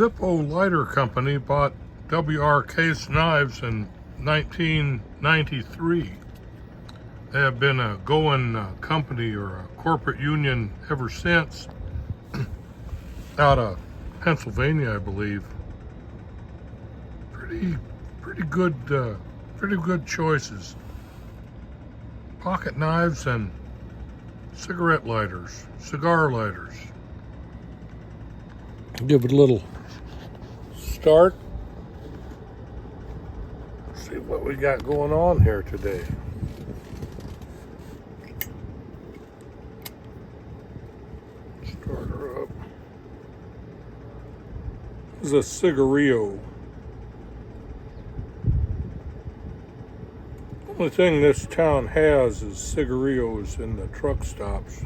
Zippo lighter company bought W.R. Case knives in 1993. They have been a going company or a corporate union ever since, out of Pennsylvania, I believe. Pretty good choices. Pocket knives and cigarette lighters, cigar lighters. Give it a little start. See what we got going on here today. Start her up. This is a cigarillo. The only thing this town has is cigarillos in the truck stops.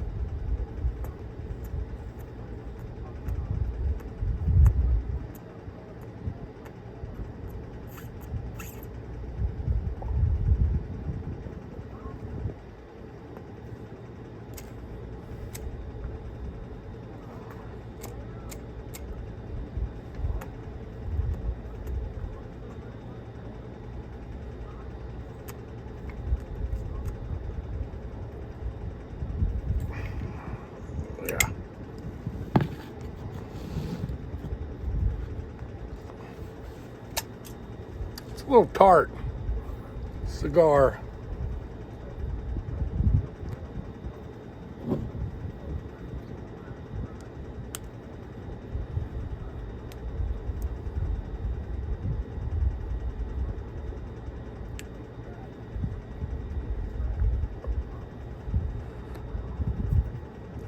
Yeah. It's a little tart cigar.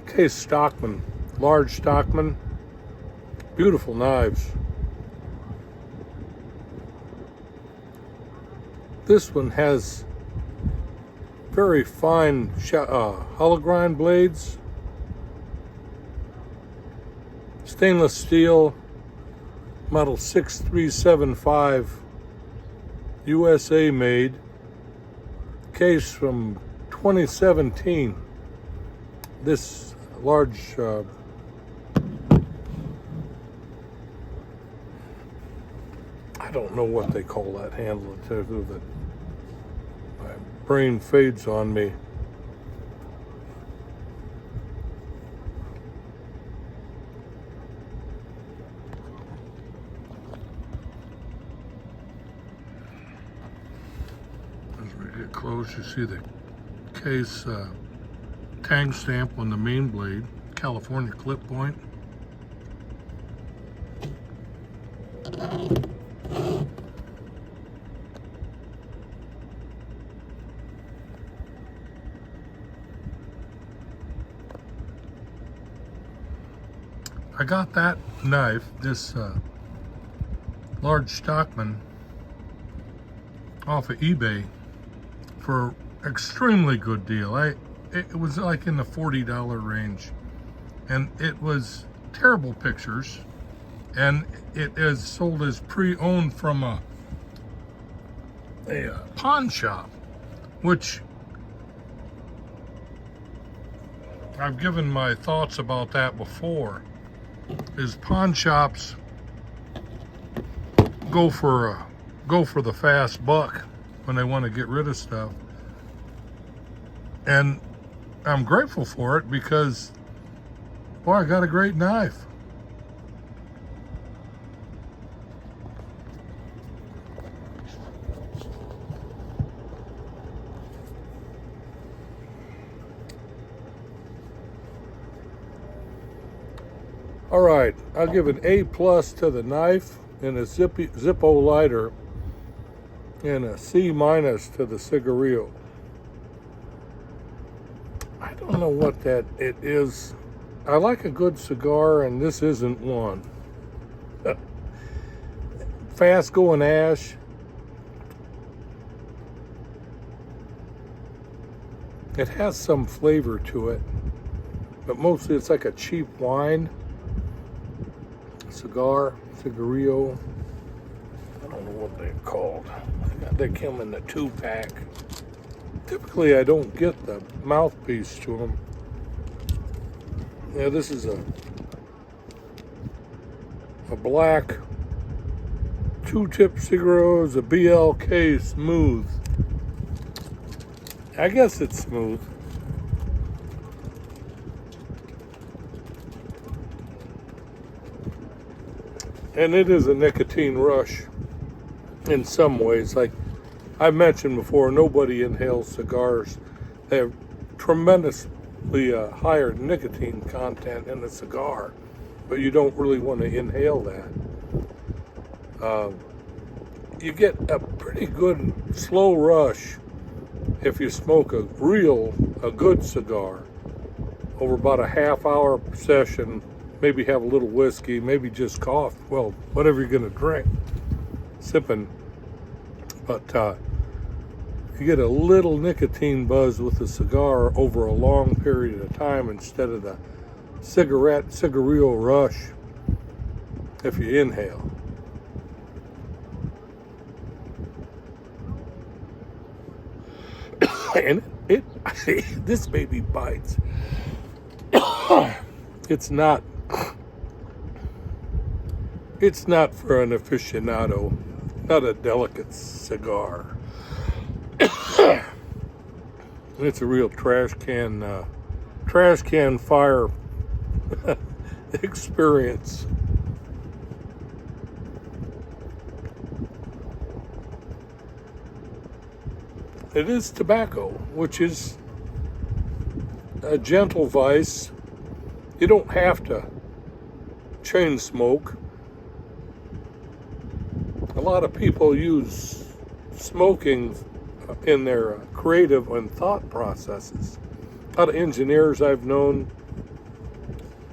Case Stockman, Large Stockman, beautiful knives. This one has very fine hollow grind blades, stainless steel, model 6375, USA made, case from 2017. This large I don't know what they call that handle that my brain fades on me. As we get close, you see the case tag stamp on the main blade, California clip point. I got that knife, this Large Stockman, off of eBay for extremely good deal. It was like in the $40 range, and it was terrible pictures, and it is sold as pre-owned from a pawn shop, which I've given my thoughts about that before. Is pawn shops go for the fast buck when they want to get rid of stuff, and I'm grateful for it because, boy, I got a great knife. All right, I'll give an A+ to the knife and a Zippo lighter, and a C- to the cigarillo. I don't know what it is. I like a good cigar, and this isn't one. Fast going ash. It has some flavor to it, but mostly it's like a cheap wine. Cigarillo. I don't know what they're called. They come in the 2-pack. Typically, I don't get the mouthpiece to them. Yeah, this is a black 2-tip cigarillo, a BLK Smooth. I guess it's smooth. And it is a nicotine rush in some ways. Like I mentioned before, nobody inhales cigars. They have tremendously higher nicotine content in a cigar, but you don't really want to inhale that. You get a pretty good slow rush if you smoke a good cigar over about a half-hour session. Maybe have a little whiskey, maybe just coffee, well, whatever you're going to drink, sipping. But you get a little nicotine buzz with the cigar over a long period of time instead of the cigarillo rush if you inhale. And this baby bites. It's not for an aficionado, not a delicate cigar. It's a real trash can fire experience. It is tobacco, which is a gentle vice. You don't have to chain smoke. A lot of people use smoking in their creative and thought processes. A lot of engineers I've known,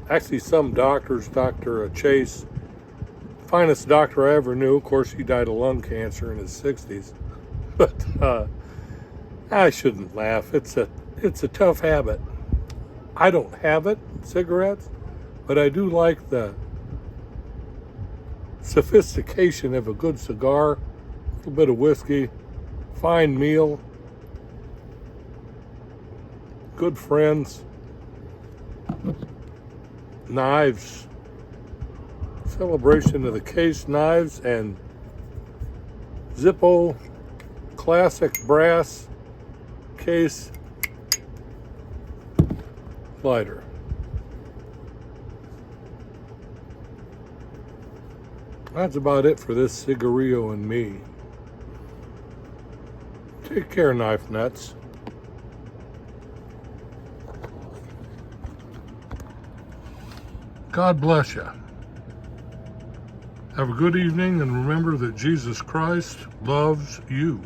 actually some doctors, Dr. Chase, finest doctor I ever knew. Of course, he died of lung cancer in his 60s. But I shouldn't laugh. It's a tough habit. I don't have it, cigarettes, but I do like the sophistication of a good cigar, a little bit of whiskey, fine meal, good friends, knives, celebration of the Case knives and Zippo classic brass Case lighter. That's about it for this cigarillo and me. Take care, knife nuts. God bless you. Have a good evening, and remember that Jesus Christ loves you.